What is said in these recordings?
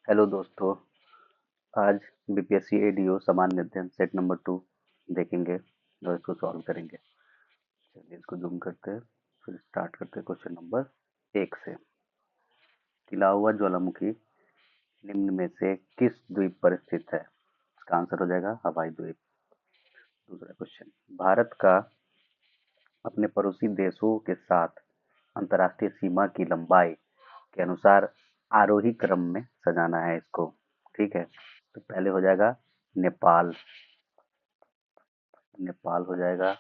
Hello दोस्तों। आज BPSC ADO सामान्य अध्ययन सेट नंबर 2 देखेंगे और इसको सॉल्व करेंगे। चलिए इसको जूम करते हैं, फिर स्टार्ट करते हैं क्वेश्चन नंबर 1 से। खिला हुआ ज्वालामुखी निम्न में से किस द्वीप पर स्थित है? इसका आंसर हो जाएगा हवाई द्वीप। दूसरा क्वेश्चन, भारत का अपने पड़ोसी देशों के साथ अंतर्राष्ट्रीय सीमा की लंबाई के अनुसार आरोही क्रम में सजाना है इसको। ठीक है, तो पहले हो जाएगा नेपाल। नेपाल हो जाएगा,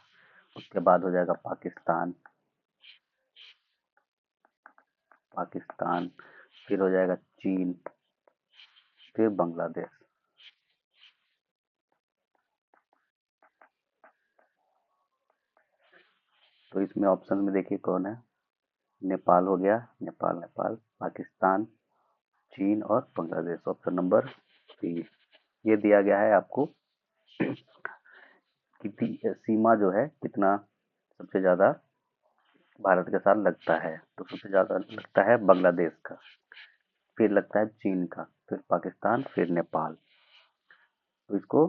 उसके बाद हो जाएगा पाकिस्तान। पाकिस्तान, फिर हो जाएगा चीन, फिर बांग्लादेश। तो इसमें ऑप्शन में देखिए कौन है। नेपाल हो गया, नेपाल नेपाल, पाकिस्तान, चीन और बांग्लादेश। ऑप्शन नंबर 3 ये दिया गया है आपको कि सीमा जो है कितना सबसे ज्यादा भारत के साथ लगता है। तो सबसे ज्यादा लगता है बांग्लादेश का, फिर लगता है चीन का, फिर पाकिस्तान, फिर नेपाल। तो इसको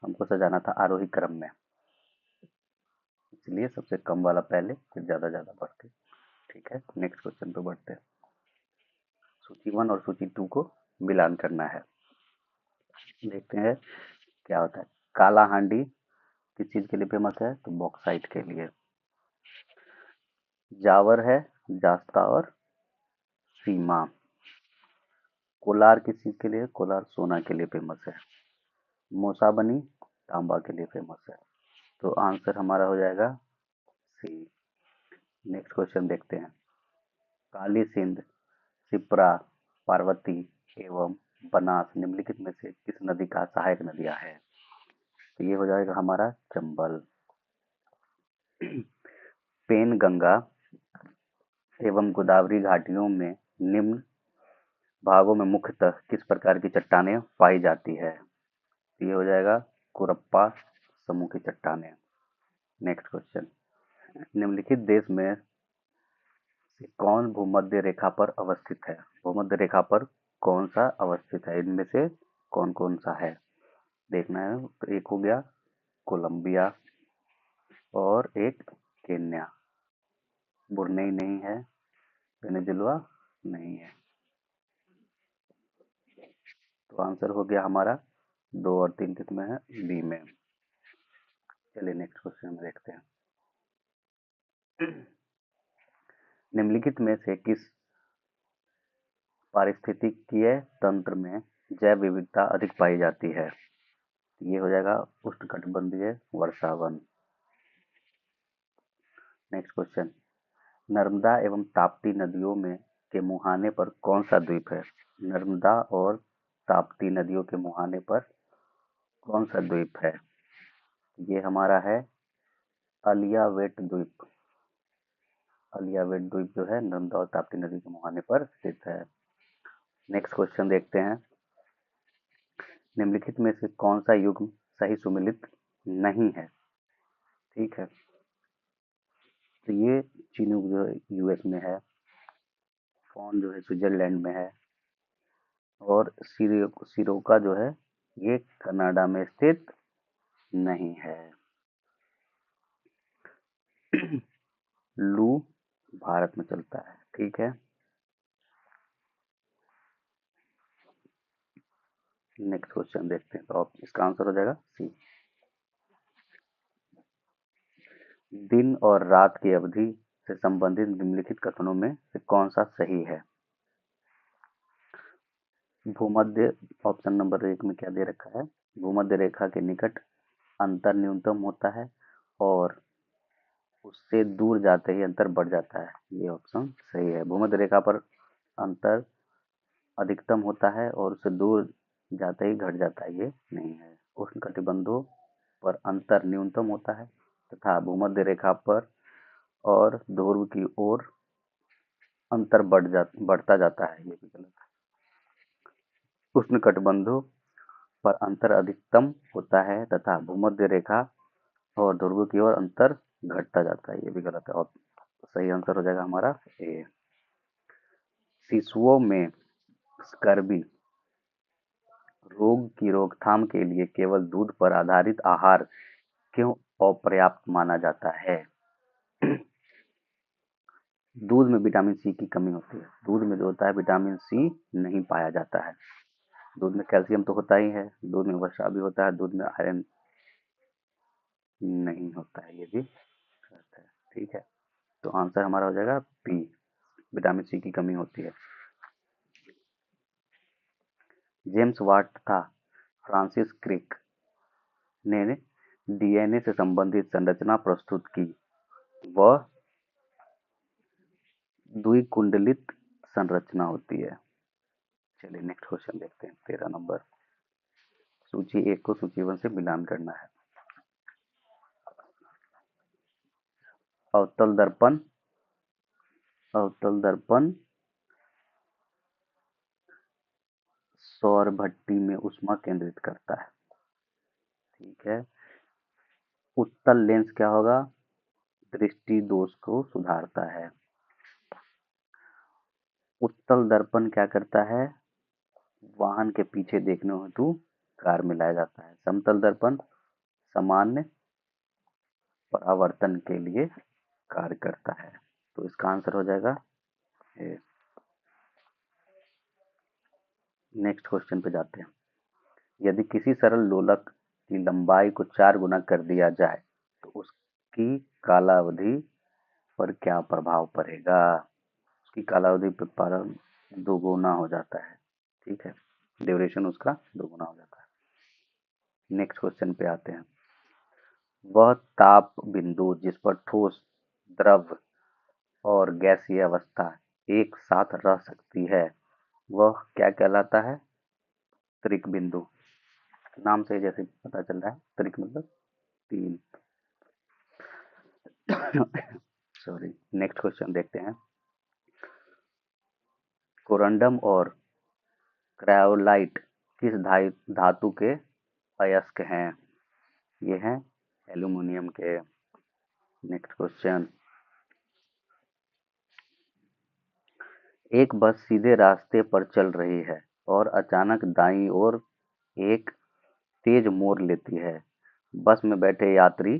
हमको सजाना था आरोही क्रम में, इसलिए सबसे कम वाला पहले, फिर ज्यादा ज्यादा बढ़ते। ठीक है, नेक्स्ट क्वेश्चन पे बढ़ते हैं। सूची 1 और सूची 2 को मिलान करना है। देखते हैं क्या होता है। काला हांडी किस चीज के लिए फेमस है? तो बॉक्साइट के लिए। जावर है जास्ता और सीमा। कोलार किस चीज के लिए? कोलार सोना के लिए फेमस है। मोसाबनी तांबा के लिए फेमस है। तो आंसर हमारा हो जाएगा सी। नेक्स्ट क्वेश्चन देखते हैं। काली सिंध, शिप्रा, पार्वती एवं बनास निम्नलिखित में से किस नदी का सहायक नदियां है? तो ये हो जाएगा हमारा चंबल। पेनगंगा एवं गोदावरी घाटियों में निम्न भागों में मुख्यतः किस प्रकार की चट्टानें पाई जाती है? ये हो जाएगा कुरप्पा समूह की चट्टानें। नेक्स्ट क्वेश्चन, निम्नलिखित देश में से कौन भूमध्य रेखा पर अवस्थित है? भूमध्य रेखा पर कौन सा अवस्थित है? इनमें से कौन कौन सा है देखना है। तो एक हो गया कोलंबिया और एक केन्या। बुरनई नहीं है, वेनेजुला नहीं है। तो आंसर हो गया हमारा 2 और 3 किसमें है? बी में। चलिए नेक्स्ट क्वेश्चन में देखते हैं। निम्नलिखित में से किस पारिस्थितिकीय तंत्र में जैव विविधता अधिक पाई जाती है? ये हो जाएगा उष्णकटिबंधीय वर्षावन। नेक्स्ट क्वेश्चन, नर्मदा एवं ताप्ती नदियों में के मुहाने पर कौन सा द्वीप है? नर्मदा और ताप्ती नदियों के मुहाने पर कौन सा द्वीप है? ये हमारा है अलियावेट द्वीप। अलियावेट द्वीप जो है नर्मदा और ताप्ती नदी के मुहाने पर स्थित है। नेक्स्ट क्वेश्चन देखते हैं। निम्नलिखित में से कौन सा युग्म सही सुमेलित नहीं है? ठीक है, तो ये चिनूक जो यूएस में है, फोन जो है स्विट्जरलैंड में है, और सिरोका जो है ये कनाडा में स्थित नहीं है। लू भारत में चलता है। ठीक है, नेक्स्ट क्वेश्चन देखते हैं। तो आप इसका आंसर हो जाएगा सी। दिन और रात की अवधि से संबंधित निम्नलिखित कथनों में से कौन सा सही है? भूमध्य, ऑप्शन नंबर 1 में क्या दे रखा है? भूमध्य रेखा के निकट अंतर न्यूनतम होता है और उससे दूर जाते ही अंतर बढ़ जाता है। ये ऑप्शन सही है। भूमध्य रेखा पर अंतर अधिकतम होता है और उससे दूर जाते ही घट जाता है, ये नहीं है। उष्ण कटिबंधों पर अंतर न्यूनतम होता है तथा भूमध्य रेखा पर और ध्रुव की ओर अंतर बढ़ता जाता है, ये भी गलत है। उष्ण कटिबंधों पर अंतर अधिकतम होता है तथा भूमध्य रेखा और ध्रुव की ओर अंतर घटता जाता है, ये भी गलत है। और सही आंसर हो जाएगा हमारा ए। शिशुओं में स्कर्वी रोग की रोकथाम के लिए केवल दूध पर आधारित आहार क्यों अपर्याप्त माना जाता है? दूध में विटामिन सी की कमी होती है। दूध में जो होता है विटामिन सी नहीं पाया जाता है। दूध में कैल्शियम तो होता ही है, दूध में वसा भी होता है, दूध में आयरन नहीं होता है, ये भी गलत है। ठीक है, तो आंसर हमारा हो जाएगा बी, विटामिन सी की कमी होती है। जेम्स वाट तथा फ्रांसिस क्रिक ने डीएनए से संबंधित संरचना प्रस्तुत की। वह द्विकुंडलित संरचना होती है। चलिए नेक्स्ट क्वेश्चन देखते हैं, 13 नंबर। सूची 1 को सूची 1 से मिलान करना है। अवतल दर्पण सौर भट्टी में ऊष्मा केंद्रित करता है। ठीक है। उत्तल लेंस क्या होगा? दृष्टि दोष को सुधारता है। उत्तल दर्पण क्या करता है? वाहन के पीछे देखने हेतु कार में लाया जाता है। समतल दर्पण सामान्य परावर्तन के लिए कार्य करता है। तो इसका आंसर हो जाएगा ए। नेक्स्ट क्वेश्चन पे जाते हैं। यदि किसी सरल लोलक की लंबाई को 4 गुना कर दिया जाए तो उसकी कालावधि पर क्या प्रभाव पड़ेगा? उसकी कालावधि पर दोगुना हो जाता है। ठीक है, ड्यूरेशन उसका दोगुना हो जाता है। नेक्स्ट क्वेश्चन पे आते हैं। वह ताप बिंदु जिस पर ठोस, द्रव और गैसीय अवस्था एक साथ रह सकती है वह क्या कहलाता है? त्रिक बिंदु। नाम से जैसे पता चल रहा है, त्रिक मतलब 3। सॉरी, नेक्स्ट क्वेश्चन देखते हैं। कोरंडम और क्रायोलाइट किस धातु के अयस्क हैं? ये हैं एल्यूमिनियम के। Next question. एक बस सीधे रास्ते पर चल रही है और अचानक दाईं ओर एक तेज मोड़ लेती है। बस में बैठे यात्री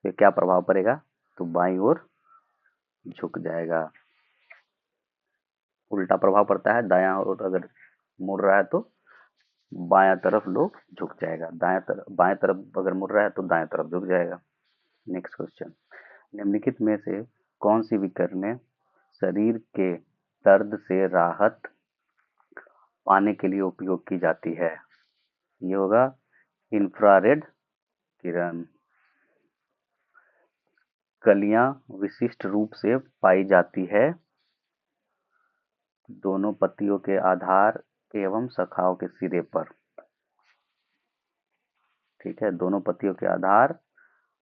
पे क्या प्रभाव पड़ेगा? तो बाईं ओर झुक जाएगा। उल्टा प्रभाव पड़ता है, दायां ओर अगर मुड़ रहा है तो बायां तरफ लोग झुक जाएगा, बाएं तरफ अगर मुड़ रहा है तो दाएं तरफ झुक जाएगा। Next question. निम्नलिखित में से कौन सी विकिरणें शरीर के दर्द से राहत पाने के लिए उपयोग की जाती है? ये होगा इंफ्रारेड किरण। कलियां विशिष्ट रूप से पाई जाती है दोनों पत्तियों के आधार एवं शाखाओं के सिरे पर। ठीक है, दोनों पत्तियों के आधार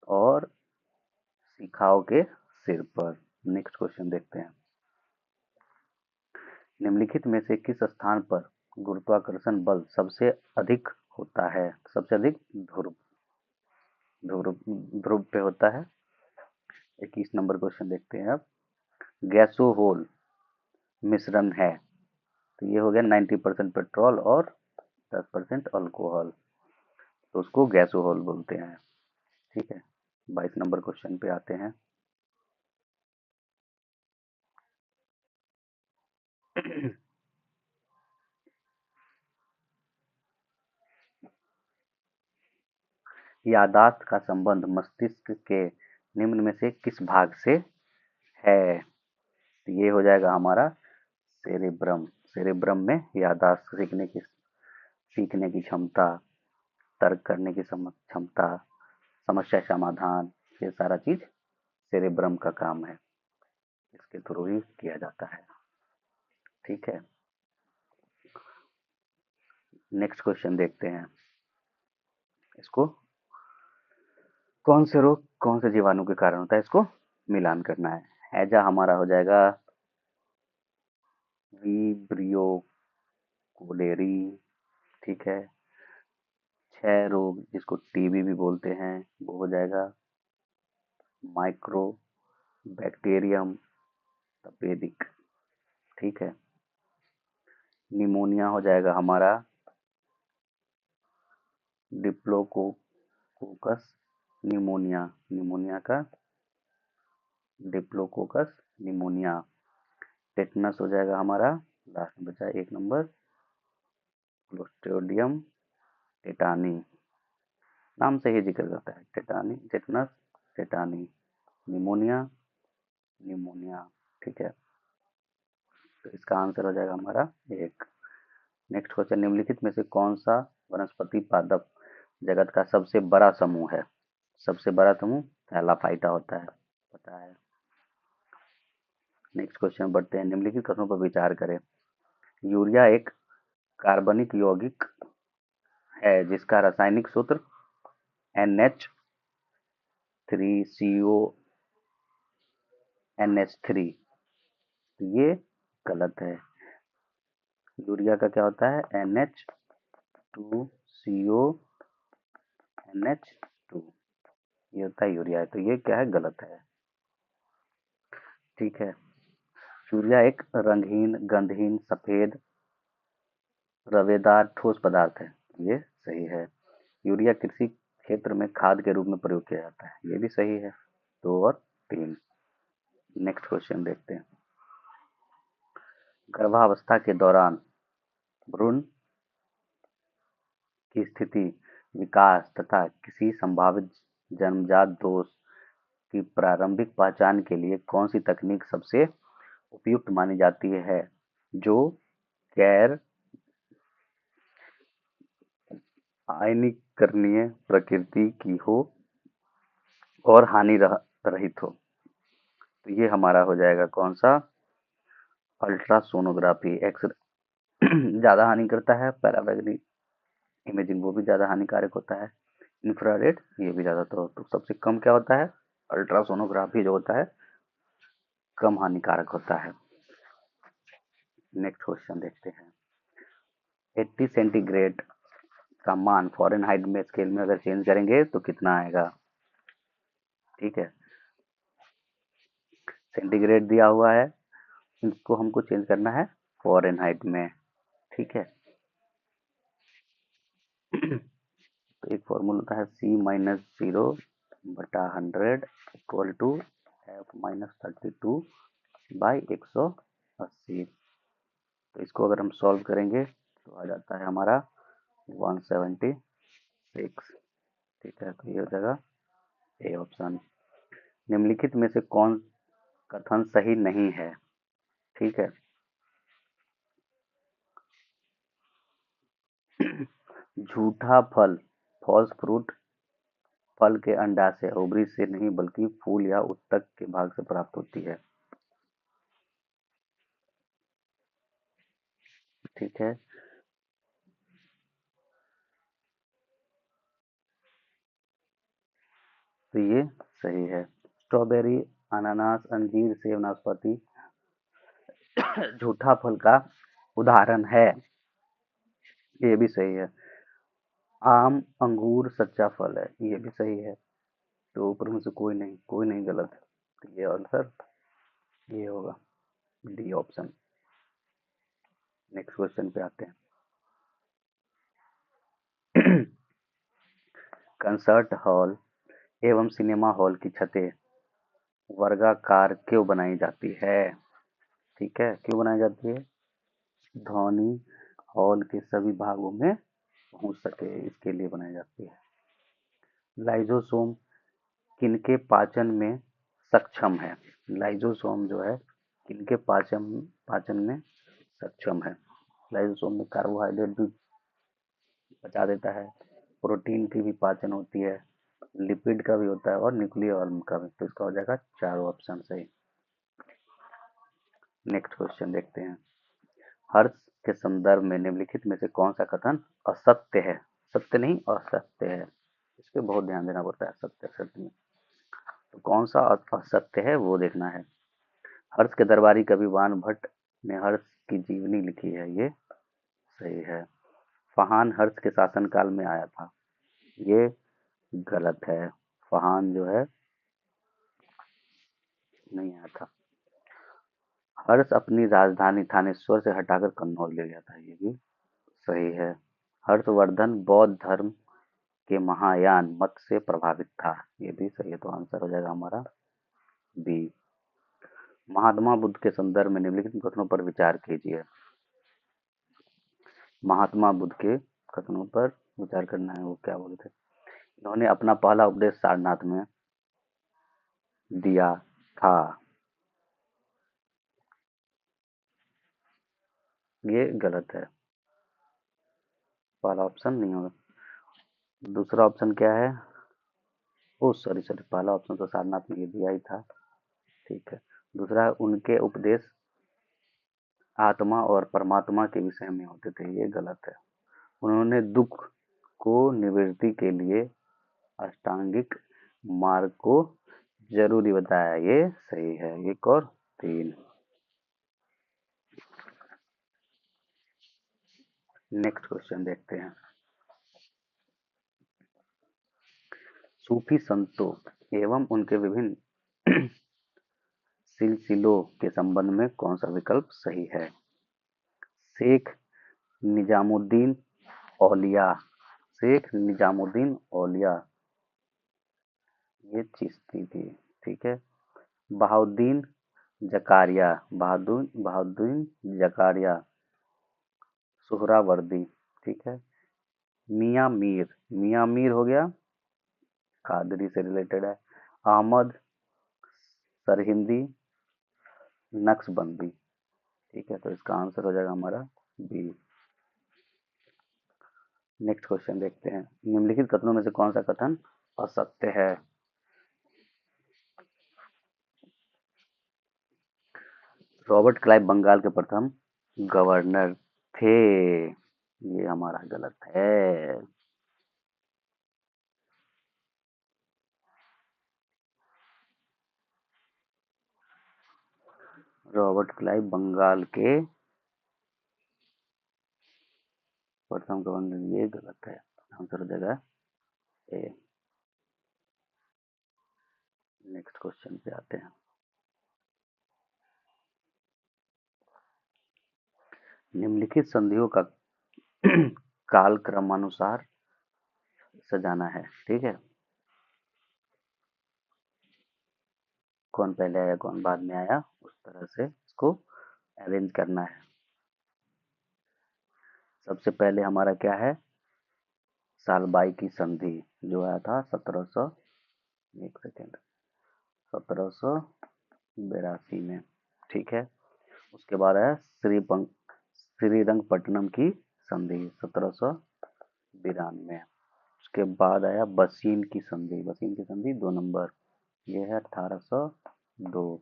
और शाखाओं के सिर पर। नेक्स्ट क्वेश्चन देखते हैं। निम्नलिखित में से किस स्थान पर गुरुत्वाकर्षण बल सबसे अधिक होता है? सबसे अधिक ध्रुव ध्रुव ध्रुव पे होता है। 21 नंबर क्वेश्चन देखते हैं अब। गैसोहोल मिश्रण है, तो ये हो गया 90% पेट्रोल और 10% अल्कोहल, तो उसको गैसोहोल बोलते हैं। ठीक है, 22 नंबर क्वेश्चन पे आते हैं। याददाश्त का संबंध मस्तिष्क के निम्न में से किस भाग से है? तो ये हो जाएगा हमारा सेरेब्रम। सेरेब्रम में याददाश्त, सीखने की क्षमता, तर्क करने की क्षमता, समस्या समाधान, ये सारा चीज सेरेब्रम का काम है, इसके थ्रू ही किया जाता है। ठीक है, नेक्स्ट क्वेश्चन देखते हैं। इसको कौन से रोग कौन से जीवाणु के कारण होता है, इसको मिलान करना है। हैजा हमारा हो जाएगा विब्रियो कोलेरी। ठीक है, क्षय रोग जिसको टीबी भी बोलते हैं वो हो जाएगा माइक्रो बैक्टीरियम तपेदिक। ठीक है, निमोनिया हो जाएगा हमारा डिप्लोकोकस निमोनिया, निमोनिया का डिप्लोकोकस निमोनिया। टेटनस हो जाएगा हमारा, लास्ट में बचा 1 नंबर क्लोस्ट्रिडियम टेटानी, नाम से ही जिक्र करता है, tetani, tetanus, tetani, pneumonia, pneumonia. ठीक है, तो इसका आंसर हो जाएगा हमारा 1। नेक्स्ट क्वेश्चन, निम्नलिखित में से कौन सा वनस्पति पादप जगत का सबसे बड़ा समूह है? सबसे बड़ा समूह थैलाफाइटा होता है, पता है। नेक्स्ट क्वेश्चन बढ़ते हैं, निम्नलिखित कथनों पर विचार करें। यूरिया एक कार्बनिक यौगिक है जिसका रासायनिक सूत्र NH3CONH3, ये गलत है। यूरिया का क्या होता है? NH2CONH2, ये होता है यूरिया, तो ये क्या है? गलत है। ठीक है, यूरिया एक रंगहीन, गंधहीन, सफेद, रवेदार ठोस पदार्थ है, ये सही है। यूरिया कृषि क्षेत्र में खाद के रूप में प्रयोग किया जाता है, ये भी सही है। 2 और 3। नेक्स्ट क्वेश्चन देखते हैं, गर्भावस्था के दौरान भ्रूण की स्थिति, विकास तथा किसी संभावित जन्मजात दोष की प्रारंभिक पहचान के लिए कौन सी तकनीक सबसे उपयुक्त मानी जाती है, जो गैर आयनीकरणीय प्रकृति की हो और हानि रहित हो? तो ये हमारा हो जाएगा कौन सा? अल्ट्रासोनोग्राफी। एक्सरे ज़्यादा हानि करता है, पैरामैग्नेटिक इमेजिंग वो भी ज़्यादा हानिकारक होता है, इंफ्रारेड ये भी ज़्यादा, तो सबसे कम क्या होता है? अल्ट्रासोनोग्राफी जो होता है कम हानिकारक होता है। नेक्स्ट क्वेश्चन देखते हैं, 80 सेंटीग्रेड का मान फ़ारेनहाइट में स्केल में अगर चेंज करेंगे तो कितना आएगा? ठीक है, सेंटीग्रेड दिया हुआ है, इसको हमको चेंज करना है फ़ारेनहाइट में। ठीक है, तो एक फॉर्मूला होता है C-0/100 इक्वल टू F-32/180। तो इसको अगर हम सॉल्व करेंगे तो आ जाता है हमारा 176। ठीक है, तो ये हो जाएगा ए ऑप्शन। निम्नलिखित में से कौन कथन सही नहीं है? ठीक है, झूठा फल, फॉल्स फ्रूट, फल के अंडाशय ओवरी से नहीं बल्कि फूल या उत्तक के भाग से प्राप्त होती है। ठीक है, तो ये सही है। स्ट्रॉबेरी, अनानास, अंजीर, सेब, नाशपाती झूठा फल का उदाहरण है, ये भी सही है। आम, अंगूर सच्चा फल है, ये भी सही है। तो ऊपर में से कोई नहीं गलत है, तो ये आंसर ये होगा, डी ऑप्शन। नेक्स्ट क्वेश्चन पे आते हैं, कंसर्ट हॉल एवं सिनेमा हॉल की छतें वर्गाकार क्यों बनाई जाती है? ठीक है, क्यों बनाई जाती है? ध्वनि हॉल के सभी भागों में पहुंच सके, इसके लिए बनाई जाती है। लाइजोसोम किनके पाचन में सक्षम है? लाइजोसोम जो है किनके पाचन पाचन में सक्षम है? लाइजोसोम में कार्बोहाइड्रेट भी पचा देता है, प्रोटीन की भी पाचन होती है, लिपिड का भी होता है और न्यूक्लियर ऑर्गन का भी, तो इसका हो जाएगा चारों ऑप्शन सही। नेक्स्ट क्वेश्चन देखते हैं, हर्ष के संदर्भ में निम्नलिखित में से कौन सा कथन असत्य है? सत्य नहीं, असत्य है, इस पे बहुत ध्यान देना पड़ता है, सत्य सत्य में। तो कौन सा असत्य है वो देखना है। हर्ष के दरबारी कवि वान भट्ट ने हर्ष की जीवनी लिखी है, ये सही है। फहान हर्ष के शासनकाल में आया था, ये गलत है। फहान जो है नहीं आया था। हर्ष अपनी राजधानी थानेश्वर से हटाकर कन्नौज ले गया था, ये भी सही है। हर्षवर्धन बौद्ध धर्म के महायान मत से प्रभावित था। ये भी सही है, तो आंसर हो जाएगा हमारा बी। महात्मा बुद्ध के संदर्भ में निम्नलिखित कथनों पर विचार कीजिए। महात्मा बुद्ध के कथनों पर विचार करना है। वो क्या बोले थे? इन्होंने अपना पहला उपदेश सारनाथ में दिया था। ये गलत है, पहला ऑप्शन नहीं होगा। दूसरा ऑप्शन क्या है? ओ सॉरी सॉरी, पहला ऑप्शन तो सारनाथ में ये दिया ही था। ठीक है। दूसरा, उनके उपदेश आत्मा और परमात्मा के विषय में होते थे। ये गलत है। उन्होंने दुख को निवृत्ति के लिए अष्टांगिक मार्ग को जरूरी बताया। ये सही है। एक और तीन। नेक्स्ट क्वेश्चन देखते हैं। सूफी संतों एवं उनके विभिन्न सिलसिलों के संबंध में कौन सा विकल्प सही है? शेख निजामुद्दीन औलिया, शेख निजामुद्दीन औलिया ये चिश्ती थी। ठीक है। बहाउद्दीन जकारिया, बहाउद्दीन जकारिया सुहरावर्दी। ठीक है। मियाँ मीर हो गया, कादरी से रिलेटेड है। अहमद सरहिंदी नक्शबंदी। ठीक है, तो इसका आंसर हो जाएगा हमारा बी। नेक्स्ट क्वेश्चन देखते हैं। निम्नलिखित कथनों में से कौन सा कथन असत्य है? रॉबर्ट क्लाइव बंगाल के प्रथम गवर्नर थे। ये हमारा गलत है। रॉबर्ट क्लाइव बंगाल के प्रथम गवर्नर, ये गलत है। आंसर हो जाएगा ए। नेक्स्ट क्वेश्चन पे आते हैं। निम्नलिखित संधियों का काल क्रमानुसार सजाना है। ठीक है। कौन पहले आया कौन बाद में आया, उस तरह से इसको अरेंज करना है। सबसे पहले हमारा क्या है? सालबाई की संधि जो आया था 1700, एक सेकेंड, 1782 में। ठीक है। उसके बाद आया श्रीरंगपट्टनम की संधि 1792। उसके बाद आया बसीन की संधि, बसीन की संधि 2 नंबर, ये है 1802।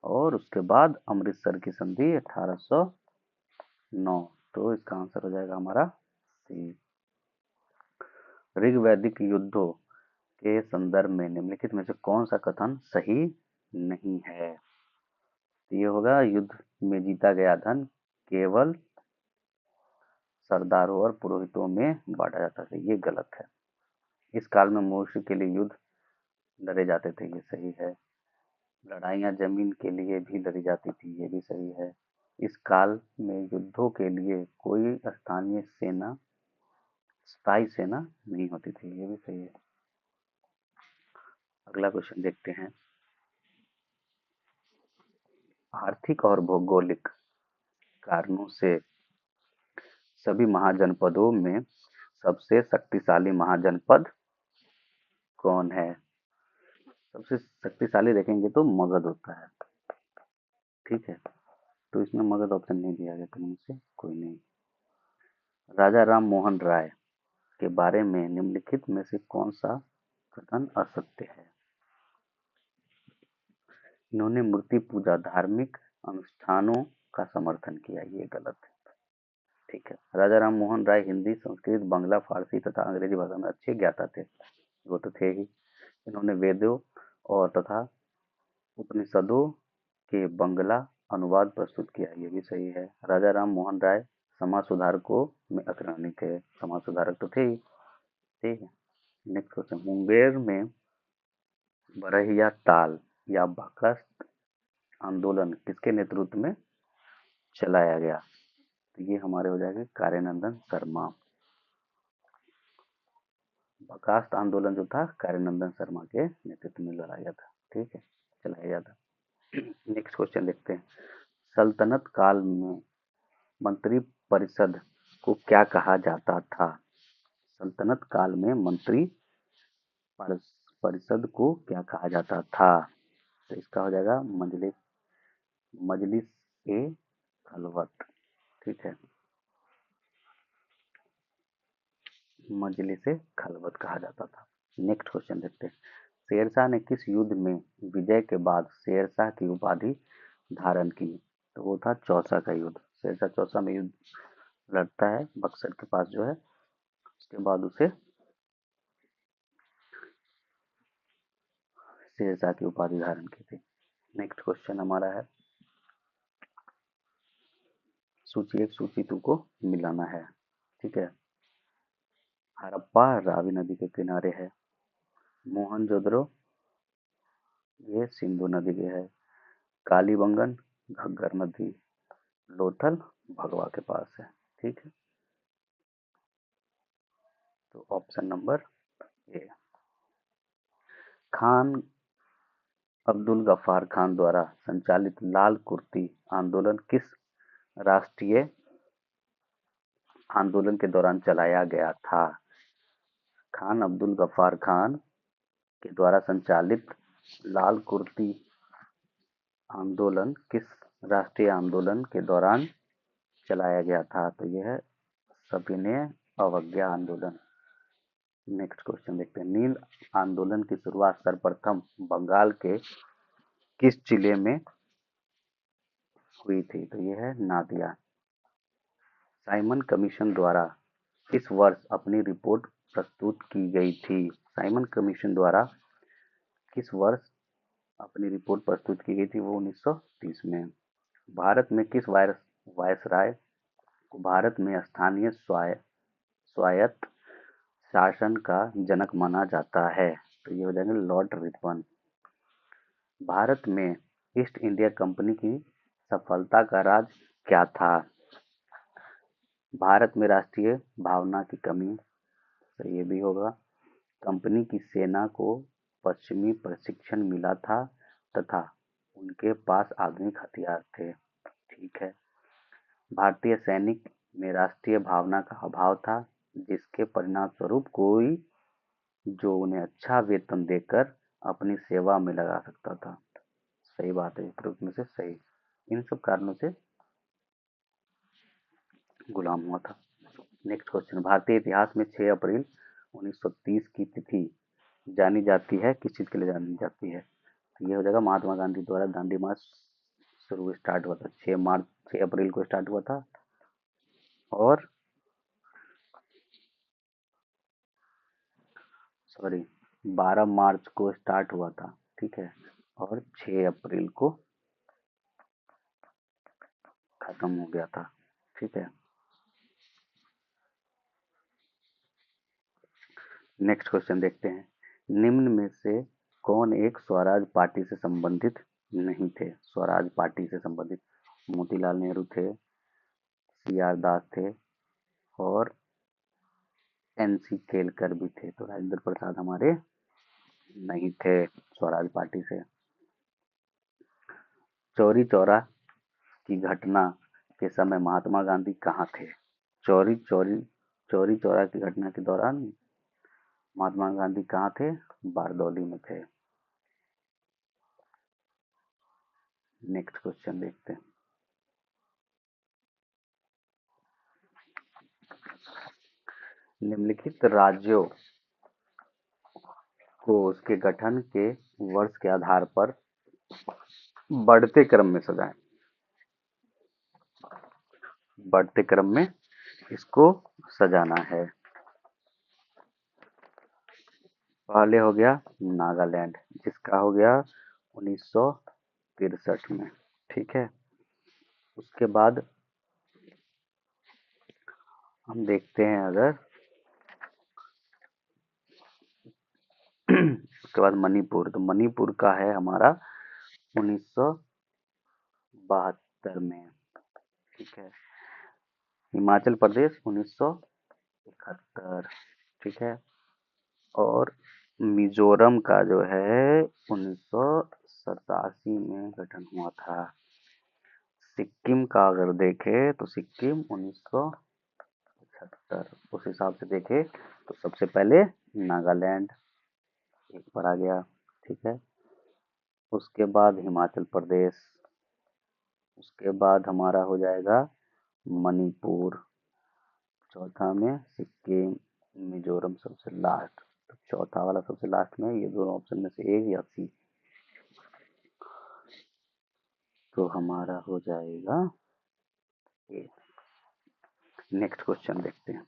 और उसके बाद अमृतसर की संधि 1809। तो इसका आंसर हो जाएगा हमारा सी। ऋग्वैदिक युद्धों के संदर्भ में निम्नलिखित में से कौन सा कथन सही नहीं है? ये होगा, युद्ध में जीता गया धन केवल सरदारों और पुरोहितों में बांटा जाता था। ये गलत है। इस काल में मनुष्य के लिए युद्ध लड़े जाते थे। ये सही है। लड़ाइयाँ जमीन के लिए भी लड़ी जाती थी। ये भी सही है। इस काल में युद्धों के लिए कोई स्थानीय सेना, स्थायी सेना नहीं होती थी। ये भी सही है। अगला क्वेश्चन देखते हैं। आर्थिक और भौगोलिक कारणों से सभी महाजनपदों में सबसे शक्तिशाली महाजनपद कौन है? सबसे शक्तिशाली देखेंगे तो मगध होता है। ठीक है, तो इसमें मगध ऑप्शन नहीं दिया गया कहीं से, कोई नहीं। राजा राम मोहन राय के बारे में निम्नलिखित में से कौन सा कथन असत्य है? इन्होंने मूर्ति पूजा धार्मिक अनुष्ठानों का समर्थन किया। ये गलत है। ठीक है। राजा राम मोहन राय हिंदी, संस्कृत, बांग्ला, फारसी तथा अंग्रेजी भाषा में अच्छे ज्ञाता थे। वो तो थे ही। इन्होंने वेदों और तथा उपनिषदों के बंगला अनुवाद प्रस्तुत किया। ये भी सही है। राजा राम मोहन राय समाज सुधारकों में अग्रणी थे। समाज सुधारक तो थे ही। ठीक है। Next question. मुंगेर में बरहिया ताल या बकस्त आंदोलन किसके नेतृत्व में चलाया गया? तो ये हमारे हो जाएंगे कार्यानंदन शर्मा। अकास्ट आंदोलन जो था कार्यानंदन शर्मा के नेतृत्व में लड़ाया था, ठीक है, चलाया था। नेक्स्ट क्वेश्चन देखते हैं। सल्तनत काल में मंत्री परिषद को क्या कहा जाता था? सल्तनत काल में मंत्री परिषद को क्या कहा जाता था? तो इसका हो जाएगा मजलिस, मजलिस ए खलवत, ठीक है, मजलिस ए खलवत कहा जाता था। नेक्स्ट क्वेश्चन देखते हैं। शेरशाह ने किस युद्ध में विजय के बाद शेरशाह की उपाधि धारण की? तो वो था चौसा का युद्ध। शेरशाह चौसा में युद्ध लड़ता है बक्सर के पास जो है, उसके बाद उसे शेरशाह की उपाधि धारण की थी। नेक्स्ट क्वेश्चन हमारा है, सूची एक सूची टू को मिलाना है, ठीक है। हड़प्पा रावी नदी के किनारे है। मोहनजोदड़ो ये सिंधु नदी के है। कालीबंगन घग्गर नदी। लोथल भगवा के पास है, ठीक है। तो option number A. Khan Abdul Gaffar Khan द्वारा संचालित लाल कुर्ती आंदोलन किस राष्ट्रीय आंदोलन के दौरान चलाया गया था? खान अब्दुल गफ्फार खान के द्वारा संचालित लाल कुर्ती आंदोलन किस राष्ट्रीय आंदोलन के दौरान चलाया गया था? तो यह है सविनय अवज्ञा आंदोलन। नेक्स्ट क्वेश्चन देखते हैं। नील आंदोलन की शुरुआत सर्वप्रथम बंगाल के किस जिले में हुई थी? तो यह है नादिया। साइमन कमीशन द्वारा किस वर्ष अपनी रिपोर्ट प्रस्तुत की गई थी? साइमन कमीशन द्वारा किस वर्ष अपनी रिपोर्ट प्रस्तुत की गई थी? वो 1930 में। भारत में किस वायसराय को भारत में स्थानीय स्वायत्त शासन का जनक माना जाता है? तो ये हो जाएंगे लॉर्ड रिपन। भारत में ईस्ट इंडिया कंपनी की सफलता का राज क्या था? भारत में राष्ट्रीय भावना की कमी, तो ये भी होगा। कंपनी की सेना को पश्चिमी प्रशिक्षण मिला था तथा उनके पास आधुनिक हथियार थे, ठीक है। भारतीय सैनिक में राष्ट्रीय भावना का अभाव था, जिसके परिणामस्वरूप कोई जो उन्हें अच्छा वेतन देकर अपनी सेवा में लगा सकता था। सही बात है, इस में से सही। इन सब कारणों से गुलाम हुआ था। Next question. भारतीय इतिहास में 6 अप्रैल 1930 की तिथि जानी जाती है, किस चीज के लिए जानी जाती है? तो ये हो जाएगा महात्मा गांधी द्वारा दांडी मार्च शुरू स्टार्ट हुआ था। 6 अप्रैल को स्टार्ट हुआ था और 12 मार्च को स्टार्ट हुआ था, ठीक है, और 6 अप्रैल को खत्म हो गया था, ठीक है। नेक्स्ट क्वेश्चन देखते हैं। निम्न में से कौन एक स्वराज पार्टी से संबंधित नहीं थे? स्वराज पार्टी से संबंधित मोतीलाल नेहरू थे, सी आर दास थे और एनसी केलकर भी थे। तो राजेंद्र प्रसाद हमारे नहीं थे स्वराज पार्टी से। चौरी चौरा की घटना के समय महात्मा गांधी कहाँ थे? चौरी चौरी चौरी चौरा की घटना के दौरान महात्मा गांधी कहाँ थे? बारदौली में थे। नेक्स्ट क्वेश्चन देखते हैं। निम्नलिखित राज्यों को उसके गठन के वर्ष के आधार पर बढ़ते क्रम में सजाएं। बढ़ते क्रम में इसको सजाना है। पहले हो गया नागालैंड, जिसका हो गया 1963 में, ठीक है। उसके बाद हम देखते हैं अगर उसके बाद मणिपुर, तो मणिपुर का है हमारा 1972 में, ठीक है। हिमाचल प्रदेश 1971, ठीक है। और मिजोरम का जो है 1987 में गठन हुआ था। सिक्किम का अगर देखें तो सिक्किम 1975, उस हिसाब से देखें तो सबसे पहले नागालैंड एक पर आ गया, ठीक है। उसके बाद हिमाचल प्रदेश, उसके बाद हमारा हो जाएगा मणिपुर, चौथा में सिक्किम, मिजोरम सबसे लास्ट। तो चौथा वाला सबसे लास्ट में ये दोनों ऑप्शन में से एक या सी, तो हमारा हो जाएगा ए। नेक्स्ट क्वेश्चन देखते हैं।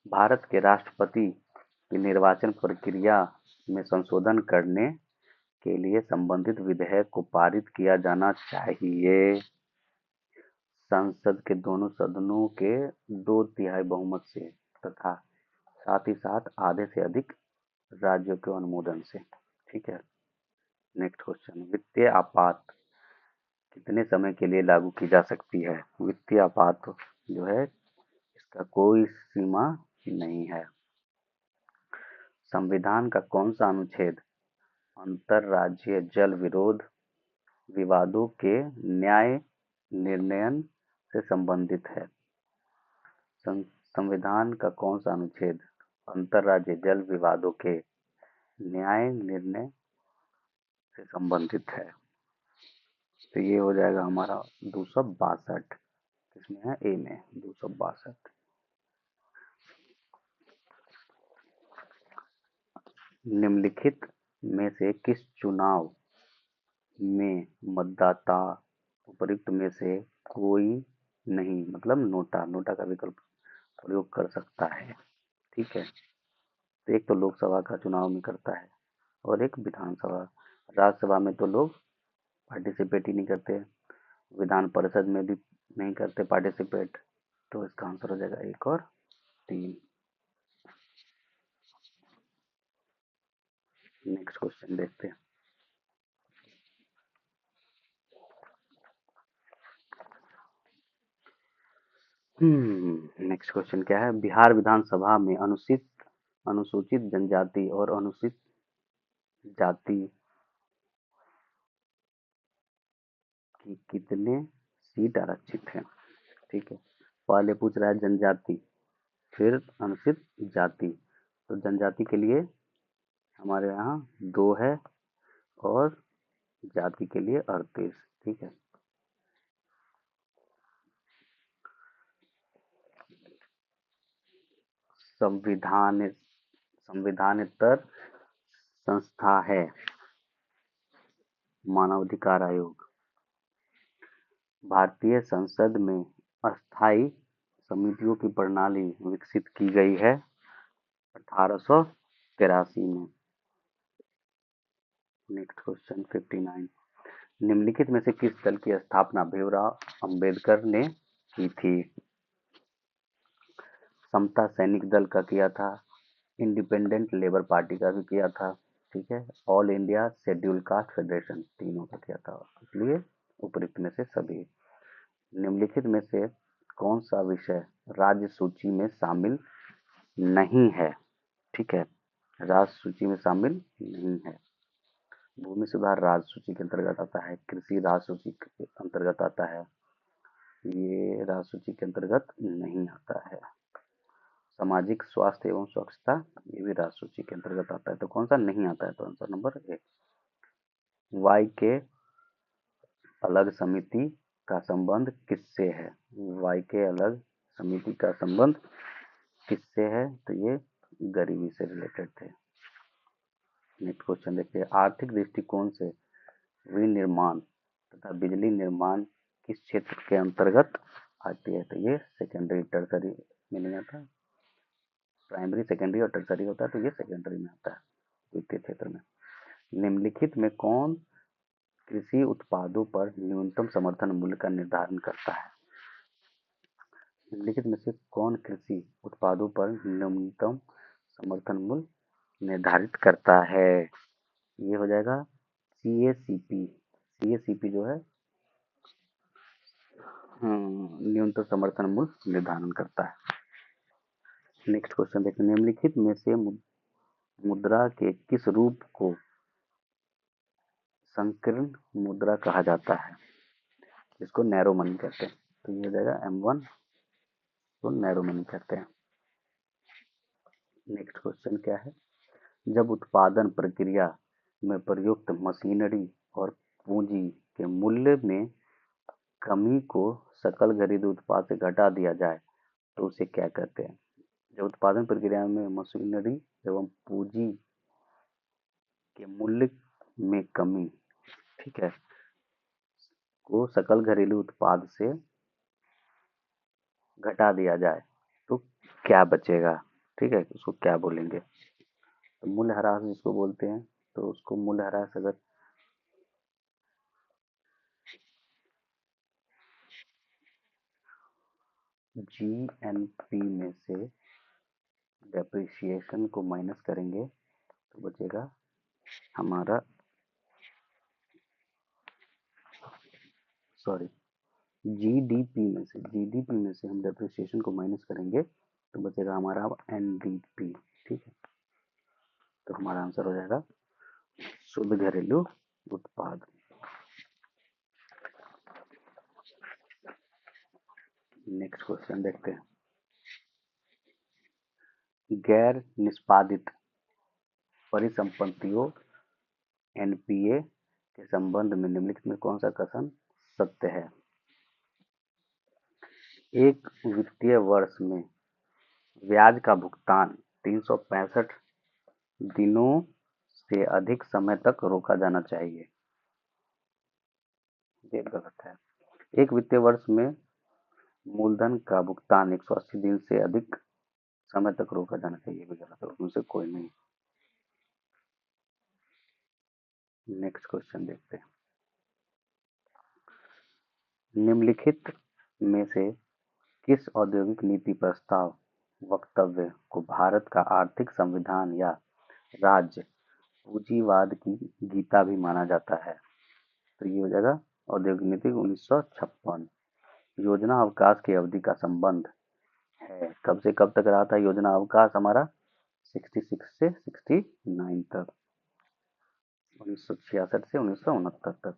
भारत के राष्ट्रपति की निर्वाचन प्रक्रिया में संशोधन करने के लिए संबंधित विधेयक को पारित किया जाना चाहिए संसद के दोनों सदनों के 2/3 बहुमत से तथा साथ ही साथ आधे से अधिक राज्यों के अनुमोदन से, ठीक है। नेक्स्ट क्वेश्चन, वित्तीय आपात कितने समय के लिए लागू की जा सकती है? वित्तीय आपात जो है इसका कोई सीमा नहीं है। संविधान का कौन सा अनुच्छेद अंतर्राज्यीय जल विरोध विवादों के न्याय निर्णयन से संबंधित है? संविधान का कौन सा अनुच्छेद अंतर्राज्यीय जल विवादों के न्याय निर्णय से संबंधित है? तो ये हो जाएगा हमारा 262, किसमें है? ए में 262। निम्नलिखित में से किस चुनाव में मतदाता उपर्युक्त में से कोई नहीं, मतलब नोटा का विकल्प प्रयोग कर सकता है, ठीक है। तो एक तो लोकसभा का चुनाव में करता है और एक विधानसभा। राज्यसभा में तो लोग पार्टिसिपेट ही नहीं करते, विधान परिषद में भी नहीं करते पार्टिसिपेट, तो इसका आंसर हो जाएगा 1 और 3। नेक्स्ट क्वेश्चन देखते हैं। नेक्स्ट क्वेश्चन क्या है? बिहार विधानसभा में अनुसूचित जनजाति और अनुसूचित जाति की कितने सीट आरक्षित हैं? ठीक है, पहले पूछ रहा है जनजाति, फिर अनुसूचित जाति। तो जनजाति के लिए हमारे यहाँ 2 है और जाति के लिए 38, ठीक है। संविधानेतर संस्था है मानवाधिकार आयोग। भारतीय संसद में अस्थायी समितियों की प्रणाली विकसित की गई है 1883 में। नेक्स्ट क्वेश्चन 59, निम्नलिखित में से किस दल की स्थापना भीमराव अंबेडकर ने की थी? समता सैनिक दल का किया था, इंडिपेंडेंट लेबर पार्टी का भी किया था, ठीक है, all India schedule caste federation, तीनों का किया था। इसलिए उपयुक्त में से सभी। निम्नलिखित में से कौन सा विषय राज्य सूची में शामिल नहीं है? ठीक है, राज्य सूची में शामिल नहीं है। भूमि सुधार राज्य सूची के अंतर्गत आता है, कृषि राज्य सूची के अंतर्गत आता है, ये राज्य सूची के अंतर्गत नहीं आता है। सामाजिक स्वास्थ्य एवं स्वच्छता ये भी राज्य सूची के अंतर्गत आता है। तो कौन सा नहीं आता है? तो आंसर नंबर 1। वाई के अलग समिति का संबंध किससे है? वाई के अलग समिति का संबंध किससे है? तो ये गरीबी से रिलेटेड थे। नेक्स्ट क्वेश्चन देखते हैं, आर्थिक दृष्टिकोण से विनिर्माण तथा बिजली निर्माण किस क्षेत्र के अंतर्गत आती है? तो ये सेकेंडरी टर्सरी में नहीं आता, प्राइमरी सेकेंडरी और टर्सरी होता है, तो ये सेकेंडरी में आता है, वित्तीय क्षेत्र में। निम्नलिखित में कौन कृषि उत्पादों पर न्यूनतम समर्थन मूल्य का निर्धारण करता है? निम्नलिखित में से कौन कृषि उत्पादों पर न्यूनतम समर्थन मूल्य निर्धारित करता है? ये हो जाएगा CACP। CACP जो है न्यूनतम समर्थन मूल्य निर्धारण करता है। नेक्स्ट क्वेश्चन देखते हैं, निम्नलिखित में से मुद्रा के किस रूप को संकीर्ण मुद्रा कहा जाता है, इसको नैरो मनी कहते हैं। तो ये हो जाएगा M1 को नैरो मनी कहते हैं। नेक्स्ट क्वेश्चन क्या है, जब उत्पादन प्रक्रिया में प्रयुक्त मशीनरी और पूंजी के मूल्य में कमी को सकल घरेलू उत्पाद से घटा दिया जाए तो उसे क्या कहते हैं। जब उत्पादन प्रक्रिया में मशीनरी एवं पूंजी के मूल्य में कमी, ठीक है, को सकल घरेलू उत्पाद से घटा दिया जाए तो क्या बचेगा, ठीक है, उसको क्या बोलेंगे। तो मूल्यह्रास जिसको बोलते हैं, तो उसको मूल्यह्रास अगर GNP में से डेप्रिसिएशन को माइनस करेंगे तो बचेगा हमारा, सॉरी, जीडीपी में से हम डेप्रिसिएशन को माइनस करेंगे तो बचेगा हमारा NDP, ठीक है। तो हमारा आंसर हो जाएगा शुद्ध घरेलू उत्पाद। नेक्स्ट क्वेश्चन देखते हैं, गैर निष्पादित परिसंपत्तियों NPA के संबंध में निम्नलिखित में कौन सा कथन सत्य है। एक वित्तीय वर्ष में ब्याज का भुगतान 365 दिनों से अधिक समय तक रोका जाना चाहिए, ये गलत है। एक वित्तीय वर्ष में मूलधन का भुगतान 180 दिन से अधिक समय तक रोका जाना चाहिए, ये भी गलत है, उनसे कोई नहीं। नेक्स्ट क्वेश्चन देखते हैं, निम्नलिखित में से किस औद्योगिक नीति प्रस्ताव वक्तव्य को भारत का आर्थिक संविधान या राज्य पूंजीवाद की गीता भी माना जाता है। तो ये हो जाएगा औद्योगिक नीति 1956। योजना अवकाश की अवधि का संबंध है, कब से कब तक रहा था योजना अवकाश हमारा, 66 से 69 तक, 1966 से 1969 तक।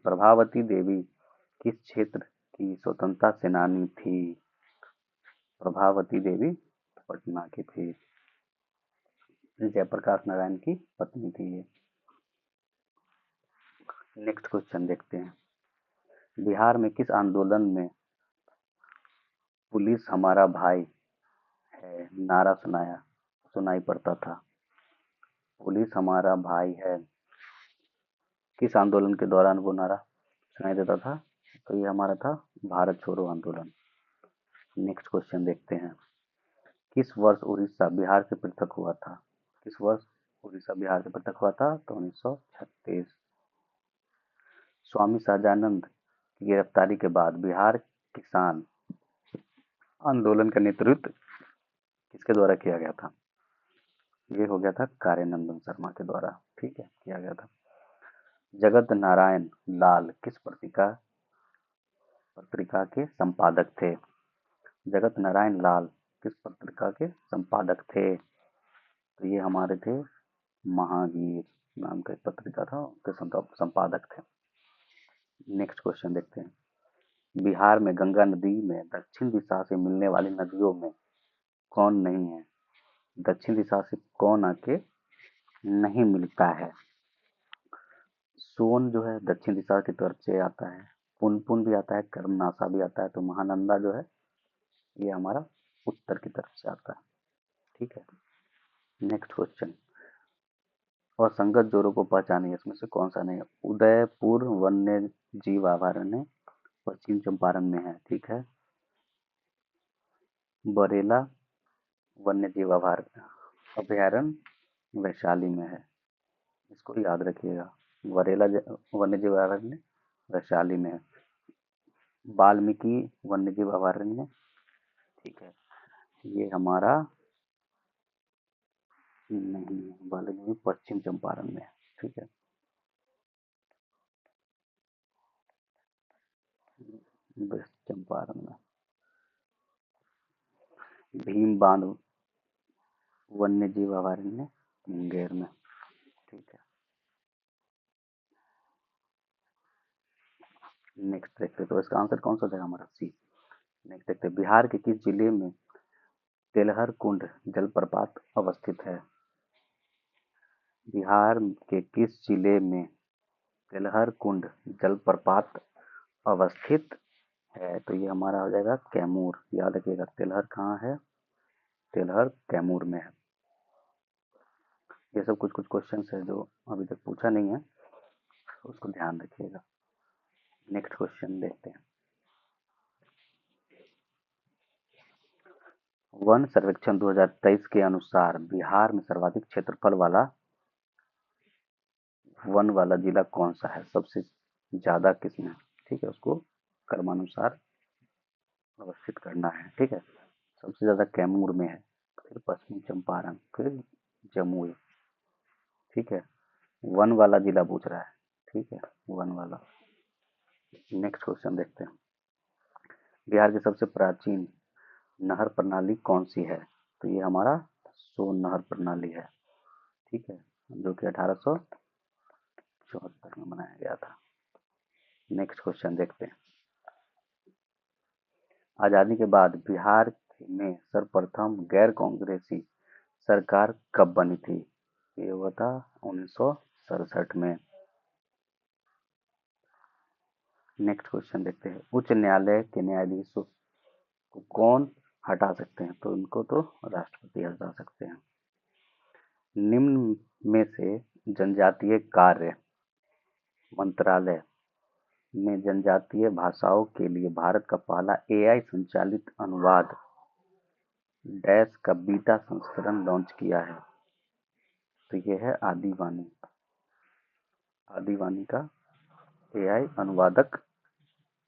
प्रभावती देवी किस क्षेत्र की स्वतंत्रता सेनानी थी। प्रभावती देवी पटना की थी, जयप्रकाश नारायण की पत्नी थी ये। नेक्स्ट क्वेश्चन देखते हैं, बिहार में किस आंदोलन में पुलिस हमारा भाई है नारा सुनाई पड़ता था। पुलिस हमारा भाई है, किस आंदोलन के दौरान वो नारा सुनाई देता था, तो ये हमारा था भारत छोड़ो आंदोलन। नेक्स्ट क्वेश्चन देखते हैं, किस वर्ष उड़ीसा बिहार से पृथक हुआ था। किस वर्ष उड़ीसा बिहार से पृथक हुआ था, तो 1936। स्वामी सहजानंद की गिरफ्तारी के बाद बिहार किसान आंदोलन का नेतृत्व किसके द्वारा किया गया था। ये हो गया था कार्यानंदन शर्मा के द्वारा, ठीक है, किया गया था। जगत नारायण लाल किस पत्रिका के संपादक थे। जगत नारायण लाल किस पत्रिका के संपादक थे, तो ये हमारे थे महावीर नाम का एक पत्रिका था, उसके संपादक थे। नेक्स्ट क्वेश्चन देखते हैं, बिहार में गंगा नदी में दक्षिण दिशा से मिलने वाली नदियों में कौन नहीं है। दक्षिण दिशा से कौन आके नहीं मिलता है। सोन जो है दक्षिण दिशा की तरफ से आता है, पुनपुन भी आता है, कर्मनाशा भी आता है, तो महानंदा जो है ये हमारा उत्तर की तरफ से आता है, ठीक है। नेक्स्ट क्वेश्चन, असंगत जोड़ों को पहचानिए, इसमें से कौन सा नहीं है। उदयपुर वन्य जीव अभयारण्य पश्चिम चंपारण में है, ठीक है। बरेला वन्य जीव अभयारण्य वैशाली में है, इसको याद रखिएगा। बरेला वन्य जीव अभयारण्य वैशाली में है। वाल्मीकि वन्य जीव अभयारण्य, ठीक है, ये हमारा नहीं, वाल्मीकि पश्चिम चंपारण में है, ठीक है। वेस्ट चंपारण में। भीम बांध वन्य जीव अभयारण्य मुंगेर में। ठीक है, नेक्स्ट देखते हैं, तो इसका आंसर कौन सा था हमारा? सी। नेक्स्ट देखते हैं, बिहार के किस जिले में तेलहर कुंड जलप्रपात अवस्थित है? बिहार के किस जिले में तेलहर कुंड जलप्रपात अवस्थित है? तो ये हमारा हो जाएगा कैमूर। याद रखिएगा, तेलहर कहाँ है? तेलहर कैमूर में है। ये सब कुछ कुछ क्वेश्चंस है जो अभी तक पूछा नहीं है, उसको ध्यान रखिएगा। नेक्स्ट क्वेश्चन देखते हैं। वन सर्वेक्षण 2023 के अनुसार बिहार में सर्वाधिक क्षेत्रफल वाला वन वाला जिला कौन सा है? सबसे ज्यादा किसमें? ठीक है, उसको क्रमानुसार अवस्थित करना है। ठीक है, सबसे ज्यादा कैमूर में है, फिर पश्चिमी चंपारण, फिर जमुई। ठीक है, वन वाला जिला पूछ रहा है। ठीक है, वन वाला। नेक्स्ट क्वेश्चन देखते हैं, बिहार की सबसे प्राचीन नहर प्रणाली कौन सी है? तो ये हमारा सोन नहर प्रणाली है। ठीक है, जो कि 1874 में बनाया गया था। नेक्स्ट क्वेश्चन देखते हैं, आजादी के बाद बिहार में सर्वप्रथम गैर कांग्रेसी सरकार कब बनी थी? ये हुआ था 1967 में। नेक्स्ट क्वेश्चन देखते हैं, उच्च न्यायालय के न्यायाधीशों को कौन हटा सकते हैं? तो इनको तो राष्ट्रपति हटा सकते हैं। निम्न में से जनजातीय कार्य मंत्रालय ने जनजातीय भाषाओं के लिए भारत का पहला एआई संचालित अनुवाद डैश का बीटा संस्करण लॉन्च किया है? तो ये है आदिवानी। आदिवानी का एआई अनुवादक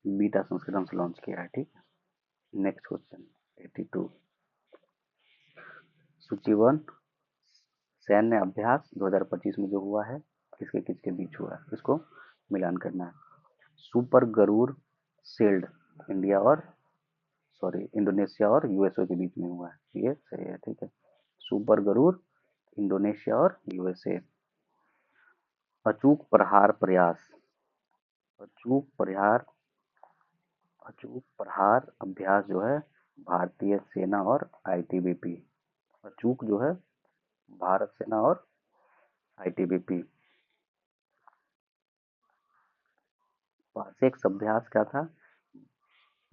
बीटा संस्करण से लॉन्च किया है। ठीक है, नेक्स्ट क्वेश्चन 82, सूचीवन सैन्य अभ्यास 2025 में जो हुआ है, किसके किसके बीच हुआ है, इसको मिलान करना है। सुपर गरुड़ शील्ड इंडिया और इंडोनेशिया और यूएसए के बीच में हुआ है, ये सही है। ठीक है, सुपर गरुड़ इंडोनेशिया और यूएसए। अचूक प्रहार प्रयास, अचूक प्रहार अचूक प्रहार अभ्यास जो है भारतीय सेना और आईटीबीपी। अचूक जो है भारत सेना और आईटीबीपी। पासेक्स अभ्यास क्या था?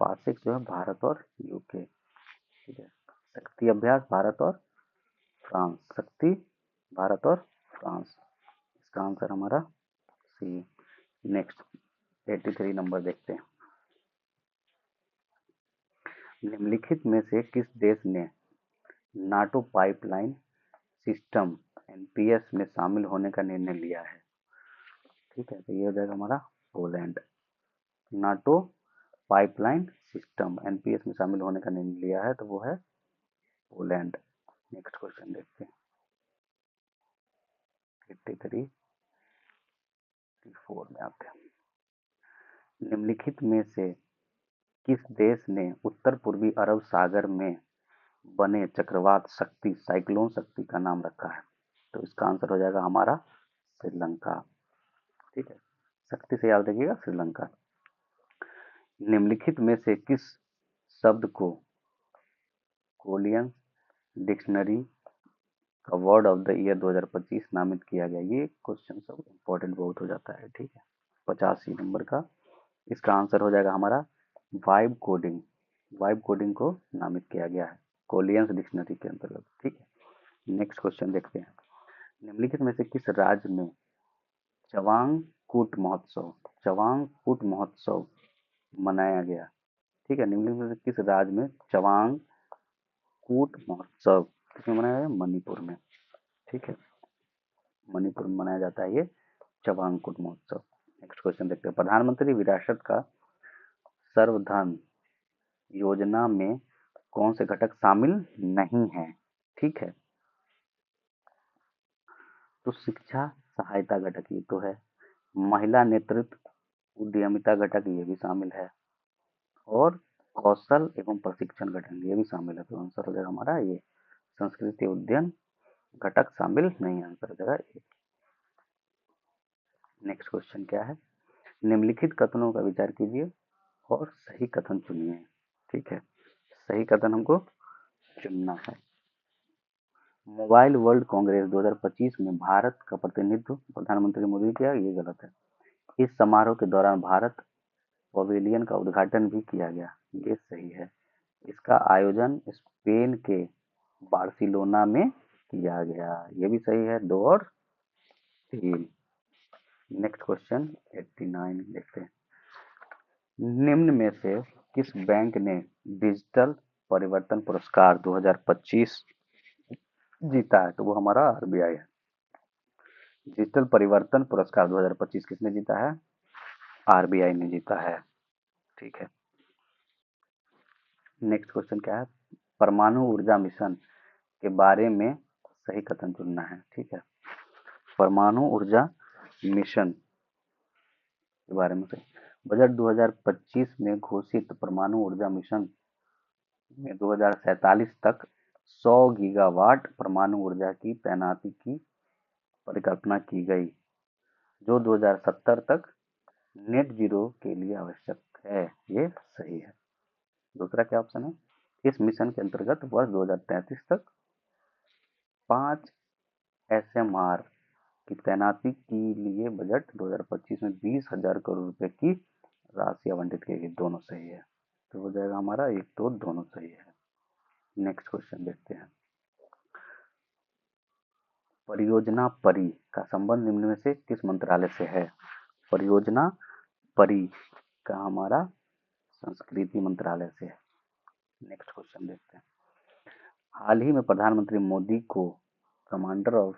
पासेक्स जो है भारत और यूके। ठीक है, शक्ति अभ्यास भारत और फ्रांस। शक्ति भारत और फ्रांस, इसका आंसर हमारा सी। नेक्स्ट 83 नंबर देखते हैं, निम्नलिखित में से किस देश ने नाटो पाइपलाइन सिस्टम एनपीएस में शामिल होने का निर्णय लिया है? ठीक है, तो ये हो जाएगा हमारा Poland. NATO pipeline system NPS में शामिल होने का निर्णय लिया है, तो वो है पोलैंड। नेक्स्ट क्वेश्चन देखते हैं, 83 4 में आते हैं, निम्नलिखित में से किस देश ने उत्तर पूर्वी अरब सागर में बने चक्रवात शक्ति साइक्लोन शक्ति का नाम रखा है? तो इसका आंसर हो जाएगा हमारा श्रीलंका। ठीक है, शक्ति से याद रखिएगा श्रीलंका। निम्नलिखित में से किस शब्द को कोलियन डिक्शनरी का वर्ड ऑफ द ईयर 2025 नामित किया गया? ये क्वेश्चन सब इंपॉर्टेंट बहुत हो जाता है। ठीक है, 85 नंबर का इसका आंसर हो जाएगा हमारा वाइब कोडिंग। वाइब कोडिंग को नामित किया गया है कोलियंस डिक्शनरी के अंतर्गत। ठीक है, नेक्स्ट क्वेश्चन देखते हैं, निम्नलिखित में से किस राज्य में चवांग कूट महोत्सव मनाया गया? ठीक है, निम्नलिखित में से किस राज्य में चवांग कूट महोत्सव किसमें मनाया गया? मणिपुर में। ठीक है, मणिपुर में मनाया जाता है ये चवांग कूट महोत्सव। नेक्स्ट क्वेश्चन देखते हैं, प्रधानमंत्री विरासत का सर्वधन योजना में कौन से घटक शामिल नहीं है? ठीक है, तो शिक्षा सहायता घटक ये तो है, महिला नेतृत्व उद्यमिता घटक ये भी शामिल है, और कौशल एवं प्रशिक्षण घटक ये भी शामिल है। तो आंसर हो जाएगा हमारा ये संस्कृति उद्यान घटक शामिल नहीं, आंसर हो जाएगा। नेक्स्ट क्वेश्चन क्या है, निम्नलिखित कथनों का विचार कीजिए और सही कथन चुनिए। ठीक है, सही कथन हमको चुनना है। मोबाइल वर्ल्ड कांग्रेस 2025 में भारत का प्रतिनिधित्व प्रधानमंत्री मोदी ने किया, ये गलत है। इस समारोह के दौरान भारत पवेलियन का उद्घाटन भी किया गया, ये सही है। इसका आयोजन स्पेन के बार्सिलोना में किया गया, ये भी सही है। 2 और 3। नेक्स्ट क्वेश्चन 89 देखते हैं। निम्न में से किस बैंक ने डिजिटल परिवर्तन पुरस्कार 2025 जीता है? तो वो हमारा आरबीआई है। डिजिटल परिवर्तन पुरस्कार 2025 किसने जीता है? आरबीआई ने जीता है। ठीक है, नेक्स्ट क्वेश्चन क्या है, परमाणु ऊर्जा मिशन के बारे में सही कथन चुनना है। ठीक है, परमाणु ऊर्जा मिशन के बारे में सही। बजट 2025 में घोषित परमाणु ऊर्जा मिशन में 2047 तक 100 गीगावाट परमाणु ऊर्जा की तैनाती की परिकल्पना की गई, जो 2070 तक नेट जीरो के लिए आवश्यक है, ये सही है। दूसरा क्या ऑप्शन है, इस मिशन के अंतर्गत वर्ष 2033 तक 5 एसएमआर की तैनाती के लिए बजट 2025 में 20,000 करोड़ रुपए की राशि आवंटित की गई, दोनों सही है। तो हो जाएगा हमारा 1 2 दोनों सही है। नेक्स्ट क्वेश्चन देखते हैं, परियोजना परी का संबंध निम्न में से किस मंत्रालय से है? परियोजना परी का हमारा संस्कृति मंत्रालय से है। नेक्स्ट क्वेश्चन देखते हैं, हाल ही में प्रधानमंत्री मोदी को commander of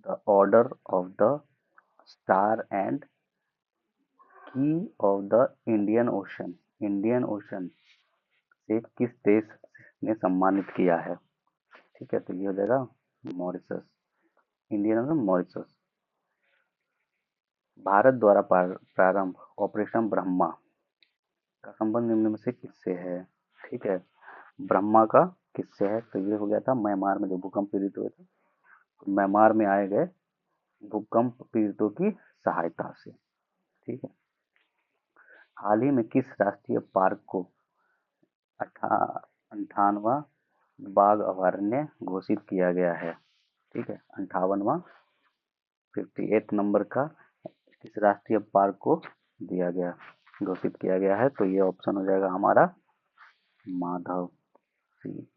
the order of the star and की ऑफ द इंडियन ओशन से किस देश ने सम्मानित किया है? ठीक है, तो ये हो जाएगा Mauritius, Indian ocean Mauritius. Bharat द्वारा प्रारंभ ऑपरेशन ब्रह्मा का संबंध निम्न में से किससे है? ठीक है, ब्रह्मा का किससे है? तो ये हो गया था म्यांमार में जो भूकंप पीड़ित हुए थे, तो म्यांमार में आए गए भूकंप पीड़ितों की सहायता से। ठीक है, हाल ही में किस राष्ट्रीय पार्क को 58वां बाघ अभयारण्य घोषित किया गया है? ठीक है, 58वां 58 नंबर का किस राष्ट्रीय पार्क को दिया गया घोषित किया गया है? तो ये ऑप्शन हो जाएगा हमारा माधव सी।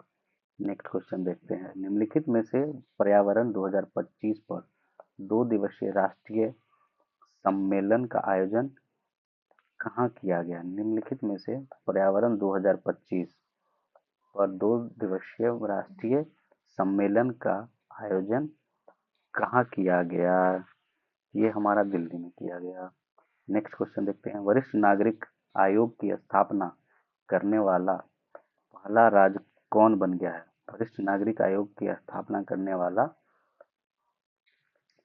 नेक्स्ट क्वेश्चन देखते हैं, निम्नलिखित में से पर्यावरण 2025 पर 2 दिवसीय राष्ट्रीय सम्मेलन का आयोजन कहाँ किया गया? निम्नलिखित में से पर्यावरण 2025 पर 2 दिवसीय राष्ट्रीय सम्मेलन का आयोजन कहाँ किया गया? ये हमारा दिल्ली में किया गया। नेक्स्ट क्वेश्चन देखते हैं, वरिष्ठ नागरिक आयोग की स्थापना करने वाला पहला राज्य कौन बन गया है? वरिष्ठ नागरिक आयोग की स्थापना करने वाला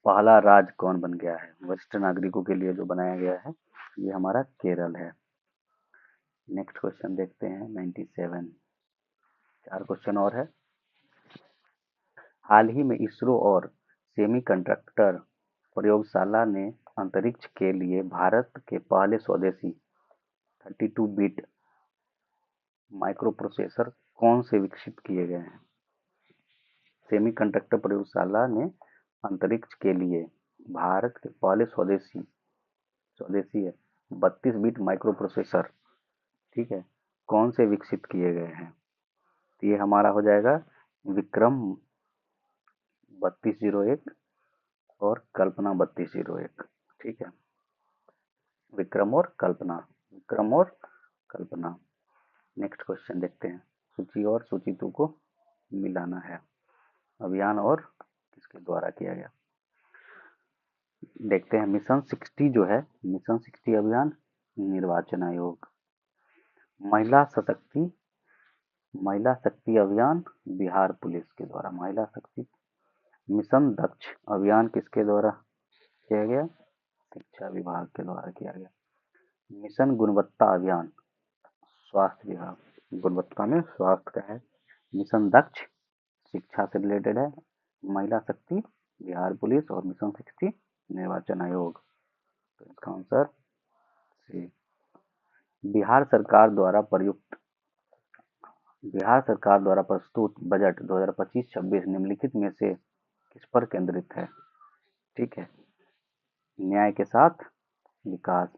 पहला राज्य कौन बन गया है? वरिष्ठ नागरिकों के लिए जो बनाया गया है, ये हमारा केरल है। नेक्स्ट क्वेश्चन देखते हैं 97, 4 क्वेश्चन और है। हाल ही में इसरो और सेमीकंडक्टर प्रयोगशाला ने अंतरिक्ष के लिए भारत के पहले स्वदेशी 32 बिट माइक्रोप्रोसेसर कौन से विकसित किए गए हैं? सेमीकंडक्टर प्रयोगशाला ने अंतरिक्ष के लिए भारत के पहले स्वदेशी है 32 बिट माइक्रोप्रोसेसर, ठीक है, कौन से विकसित किए गए हैं? तो ये हमारा हो जाएगा विक्रम 3201 और कल्पना 3201। ठीक है, विक्रम और कल्पना। नेक्स्ट क्वेश्चन देखते हैं, सूची और सूची 2 को मिलाना है, अभियान और किसके द्वारा किया गया? देखते हैं, मिशन 60 जो है, मिशन 60 अभियान निर्वाचन आयोग। महिला शक्ति अभियान बिहार पुलिस के द्वारा महिला शक्ति। मिशन दक्ष अभियान किसके द्वारा किया गया? शिक्षा विभाग के द्वारा किया गया। मिशन गुणवत्ता अभियान स्वास्थ्य विभाग, गुणवत्ता में स्वास्थ्य का है। मिशन दक्ष शिक्षा से रिलेटेड है, महिला शक्ति, बिहार पुलिस और मिशन 60 निर्वाचन आयोग। तो इसका आंसर सी। बिहार सरकार द्वारा प्रयुक्त बिहार सरकार द्वारा प्रस्तुत बजट 2025-26 निम्नलिखित में से किस पर केंद्रित है? ठीक है, न्याय के साथ विकास।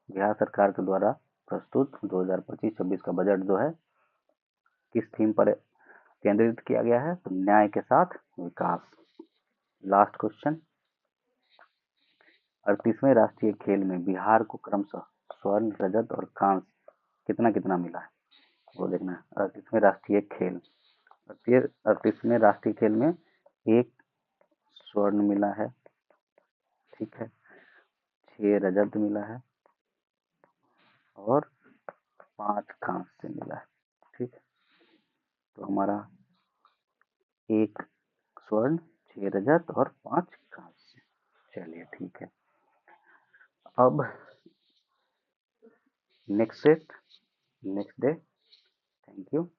बिहार सरकार के द्वारा प्रस्तुत 2025-26 का बजट जो है किस थीम पर केंद्रित किया गया है? तो न्याय के साथ विकास। लास्ट क्वेश्चन, 38वें राष्ट्रीय खेल में बिहार को क्रमशः स्वर्ण, रजत और कांस्य कितना कितना मिला है? वो देखना है। 38वें राष्ट्रीय खेल 38वें राष्ट्रीय खेल में 1 स्वर्ण मिला है, ठीक है, 6 रजत मिला है और 5 कांस्य मिला है। ठीक है, तो हमारा 1 स्वर्ण, 6 रजत और 5 कांस्य। चलिए ठीक है, अब next set next day. Thank you.